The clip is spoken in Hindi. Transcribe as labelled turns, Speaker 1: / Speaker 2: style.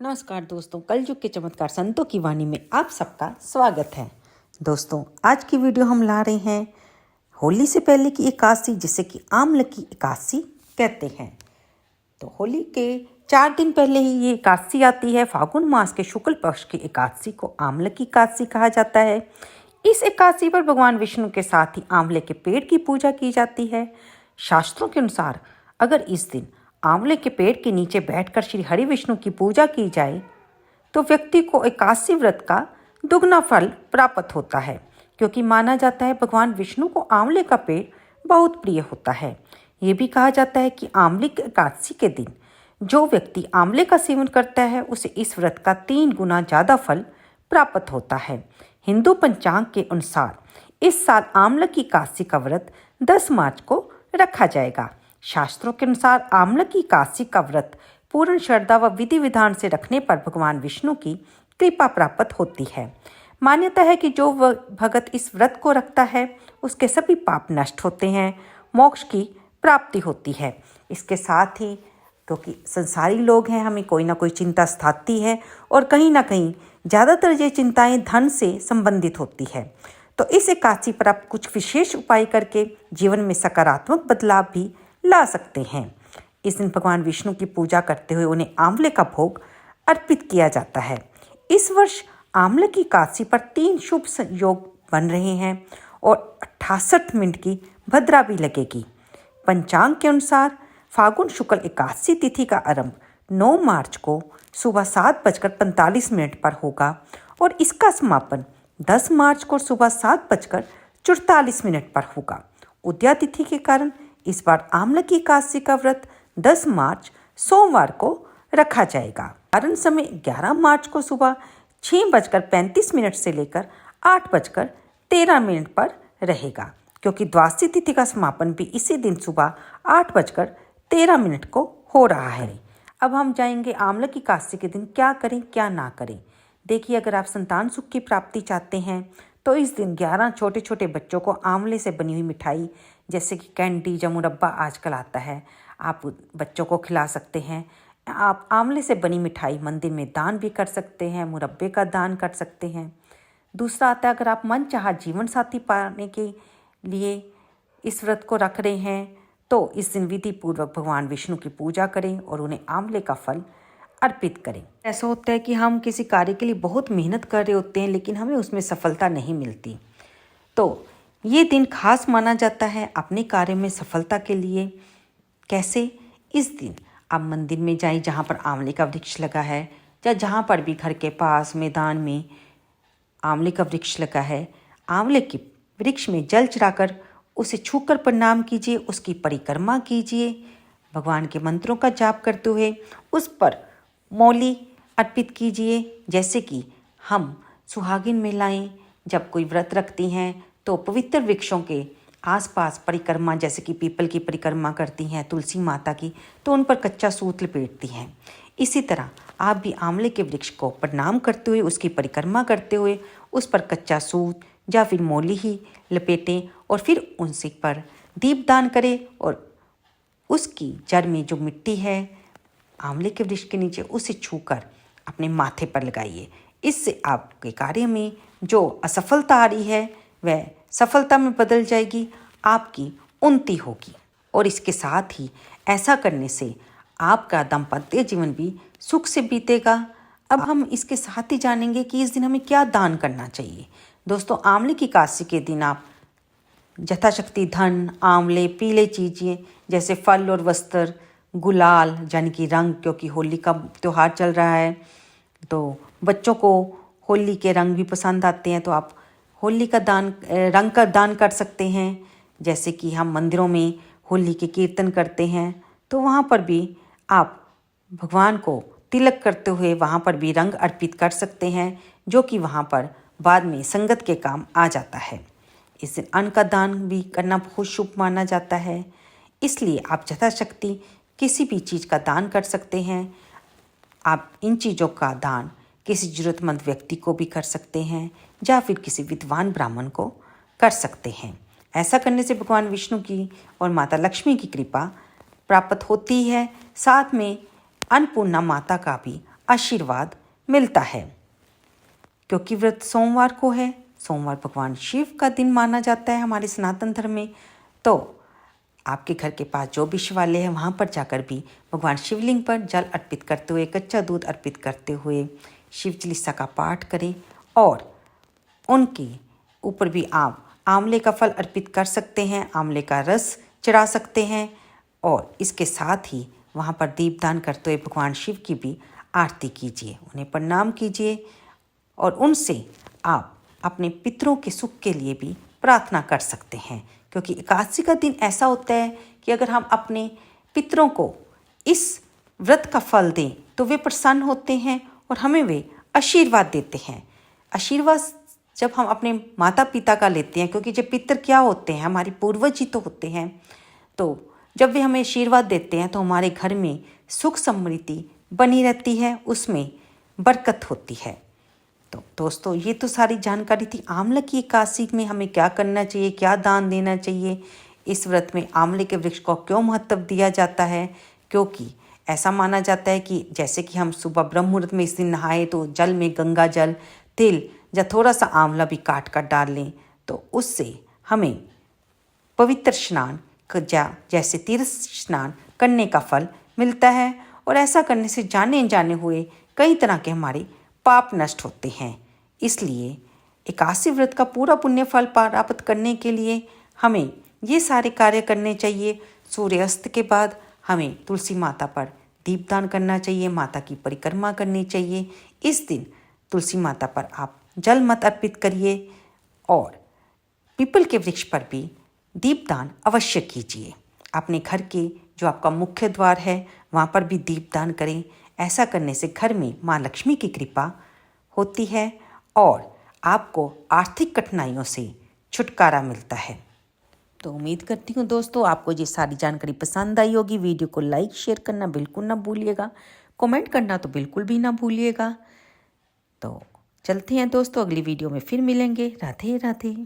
Speaker 1: नमस्कार दोस्तों, कलयुग के चमत्कार संतों की वाणी में आप सबका स्वागत है। दोस्तों, आज की वीडियो हम ला रहे हैं होली से पहले की एकादशी, जिसे कि आम्ल की एकादशी कहते हैं। तो होली के 4 दिन पहले ही ये एकादशी आती है। फागुन मास के शुक्ल पक्ष की एकादशी को आम्ल की एकादशी कहा जाता है। इस एकादशी पर भगवान विष्णु के साथ ही आंवले के पेड़ की पूजा की जाती है। शास्त्रों के अनुसार अगर इस दिन आंवले के पेड़ के नीचे बैठकर श्री हरि विष्णु की पूजा की जाए तो व्यक्ति को एकादशी व्रत का दुगना फल प्राप्त होता है, क्योंकि माना जाता है भगवान विष्णु को आंवले का पेड़ बहुत प्रिय होता है। ये भी कहा जाता है कि आंवले की एकादशी के दिन जो व्यक्ति आंवले का सेवन करता है उसे इस व्रत का 3 गुना ज़्यादा फल प्राप्त होता है। हिंदू पंचांग के अनुसार इस साल आंवले की एकादशी का व्रत 10 मार्च को रखा जाएगा। शास्त्रों के अनुसार आम्ल की एकादशी का व्रत पूर्ण श्रद्धा व विधि विधान से रखने पर भगवान विष्णु की कृपा प्राप्त होती है। मान्यता है कि जो भगत इस व्रत को रखता है उसके सभी पाप नष्ट होते हैं, मोक्ष की प्राप्ति होती है। इसके साथ ही क्योंकि संसारी लोग हैं, हमें कोई ना कोई चिंता सताती है और कहीं ना कहीं ज़्यादातर ये चिंताएं धन से संबंधित होती है। तो इस एकादशी पर आप कुछ विशेष उपाय करके जीवन में सकारात्मक बदलाव भी ला सकते हैं। इस दिन भगवान विष्णु की पूजा करते हुए उन्हें आंवले का भोग अर्पित किया जाता है। इस वर्ष आंवले की एकादशी पर 3 शुभ संयोग बन रहे हैं और 68 मिनट की भद्रा भी लगेगी। पंचांग के अनुसार फागुन शुक्ल एकादशी तिथि का आरंभ 9 मार्च को सुबह 7:45 पर होगा और इसका समापन 10 मार्च को सुबह 7:44 पर होगा। उदया तिथि के कारण इस बार आम्ल की एकादशी का व्रत 10 मार्च सोमवार को रखा जाएगा। पारण समय 11 मार्च को सुबह 6:35 से लेकर 8:13 पर रहेगा, क्योंकि द्वादशी तिथि का समापन भी इसी दिन सुबह 8:13 को हो रहा है। अब हम जाएंगे आम्ल की एकादशी के दिन क्या करें क्या ना करें। देखिए, अगर आप संतान सुख की प्राप्ति चाहते हैं तो इस दिन 11 छोटे छोटे बच्चों को आंवले से बनी हुई मिठाई जैसे कि कैंडी या मुरब्बा आजकल आता है, आप बच्चों को खिला सकते हैं। आप आंवले से बनी मिठाई मंदिर में दान भी कर सकते हैं, मुरब्बे का दान कर सकते हैं। दूसरा आता है, अगर आप मनचाहा जीवन साथी पाने के लिए इस व्रत को रख रहे हैं तो इस दिन विधि पूर्वक भगवान विष्णु की पूजा करें और उन्हें आंवले का फल अर्पित करें। ऐसा होता है कि हम किसी कार्य के लिए बहुत मेहनत कर रहे होते हैं लेकिन हमें उसमें सफलता नहीं मिलती, तो ये दिन खास माना जाता है अपने कार्य में सफलता के लिए। कैसे? इस दिन आप मंदिर में जाएं जहाँ पर आंवले का वृक्ष लगा है या जहाँ पर भी घर के पास मैदान में आंवले का वृक्ष लगा है, आंवले के वृक्ष में जल चढ़ाकर उसे छूकर प्रणाम कीजिए, उसकी परिक्रमा कीजिए, भगवान के मंत्रों का जाप करते हुए उस पर मौली अर्पित कीजिए। जैसे कि हम सुहागिन महिलाएं जब कोई व्रत रखती हैं तो पवित्र वृक्षों के आसपास परिक्रमा, जैसे कि पीपल की परिक्रमा करती हैं, तुलसी माता की, तो उन पर कच्चा सूत लपेटती हैं। इसी तरह आप भी आंवले के वृक्ष को प्रणाम करते हुए, उसकी परिक्रमा करते हुए उस पर कच्चा सूत या फिर मौली ही लपेटें और फिर उनसे पर दीपदान करें और उसकी जड़ में जो मिट्टी है आंवले के वृक्ष के नीचे उसे छूकर अपने माथे पर लगाइए। इससे आपके कार्य में जो असफलता आ रही है वह सफलता में बदल जाएगी, आपकी उन्नति होगी। और इसके साथ ही ऐसा करने से आपका दाम्पत्य जीवन भी सुख से बीतेगा। अब हम इसके साथ ही जानेंगे कि इस दिन हमें क्या दान करना चाहिए। दोस्तों, आंवले की एकादशी के दिन आप यथाशक्ति धन, आंवले, पीले चीज़ें जैसे फल और वस्त्र, गुलाल यानी कि रंग, क्योंकि होली का त्यौहार चल रहा है तो बच्चों को होली के रंग भी पसंद आते हैं, तो आप होली का दान, रंग का दान कर सकते हैं। जैसे कि हम मंदिरों में होली के कीर्तन करते हैं तो वहाँ पर भी आप भगवान को तिलक करते हुए वहाँ पर भी रंग अर्पित कर सकते हैं, जो कि वहाँ पर बाद में संगत के काम आ जाता है। इस दिन अन्न का दान भी करना बहुत शुभ माना जाता है, इसलिए आप यथाशक्ति किसी भी चीज़ का दान कर सकते हैं। आप इन चीज़ों का दान किसी ज़रूरतमंद व्यक्ति को भी कर सकते हैं या फिर किसी विद्वान ब्राह्मण को कर सकते हैं। ऐसा करने से भगवान विष्णु की और माता लक्ष्मी की कृपा प्राप्त होती है। साथ में अन्नपूर्णा माता का भी आशीर्वाद मिलता है। क्योंकि व्रत सोमवार को है, सोमवार भगवान शिव का दिन माना जाता है हमारे सनातन धर्म में, तो आपके घर के पास जो भी शिवालय है वहाँ पर जाकर भी भगवान शिवलिंग पर जल अर्पित करते हुए, कच्चा दूध अर्पित करते हुए शिव चालीसा का पाठ करें और उनके ऊपर भी आप आंवले का फल अर्पित कर सकते हैं, आंवले का रस चढ़ा सकते हैं और इसके साथ ही वहाँ पर दीपदान करते हुए भगवान शिव की भी आरती कीजिए, उन्हें प्रणाम कीजिए और उनसे आप अपने पितरों के सुख के लिए भी प्रार्थना कर सकते हैं। क्योंकि एकादशी का दिन ऐसा होता है कि अगर हम अपने पितरों को इस व्रत का फल दें तो वे प्रसन्न होते हैं और हमें वे आशीर्वाद देते हैं। आशीर्वाद जब हम अपने माता पिता का लेते हैं, क्योंकि जब पितर क्या होते हैं, हमारे पूर्वज ही तो होते हैं, तो जब वे हमें आशीर्वाद देते हैं तो हमारे घर में सुख समृद्धि बनी रहती है, उसमें बरकत होती है। तो दोस्तों, ये तो सारी जानकारी थी आंवला की एकादशी में हमें क्या करना चाहिए, क्या दान देना चाहिए, इस व्रत में आंवले के वृक्ष को क्यों महत्व दिया जाता है। क्योंकि ऐसा माना जाता है कि जैसे कि हम सुबह ब्रह्म मुहूर्त में इस दिन नहाए तो जल में गंगा जल, तिल या थोड़ा सा आंवला भी काट कर डाल लें तो उससे हमें पवित्र स्नान जैसे तीर्थ स्नान करने का फल मिलता है और ऐसा करने से जाने अनजाने हुए कई तरह के हमारे पाप नष्ट होते हैं। इसलिए एकादशी व्रत का पूरा पुण्य फल प्राप्त करने के लिए हमें ये सारे कार्य करने चाहिए। सूर्यास्त के बाद हमें तुलसी माता पर दीपदान करना चाहिए, माता की परिक्रमा करनी चाहिए। इस दिन तुलसी माता पर आप जल मत अर्पित करिए और पीपल के वृक्ष पर भी दीपदान अवश्य कीजिए। अपने घर के जो आपका मुख्य द्वार है वहाँ पर भी दीपदान करें। ऐसा करने से घर में माँ लक्ष्मी की कृपा होती है और आपको आर्थिक कठिनाइयों से छुटकारा मिलता है। तो उम्मीद करती हूँ दोस्तों आपको ये सारी जानकारी पसंद आई होगी। वीडियो को लाइक शेयर करना बिल्कुल ना भूलिएगा, कमेंट करना तो बिल्कुल भी ना भूलिएगा। तो चलते हैं दोस्तों, अगली वीडियो में फिर मिलेंगे। राधे राधे।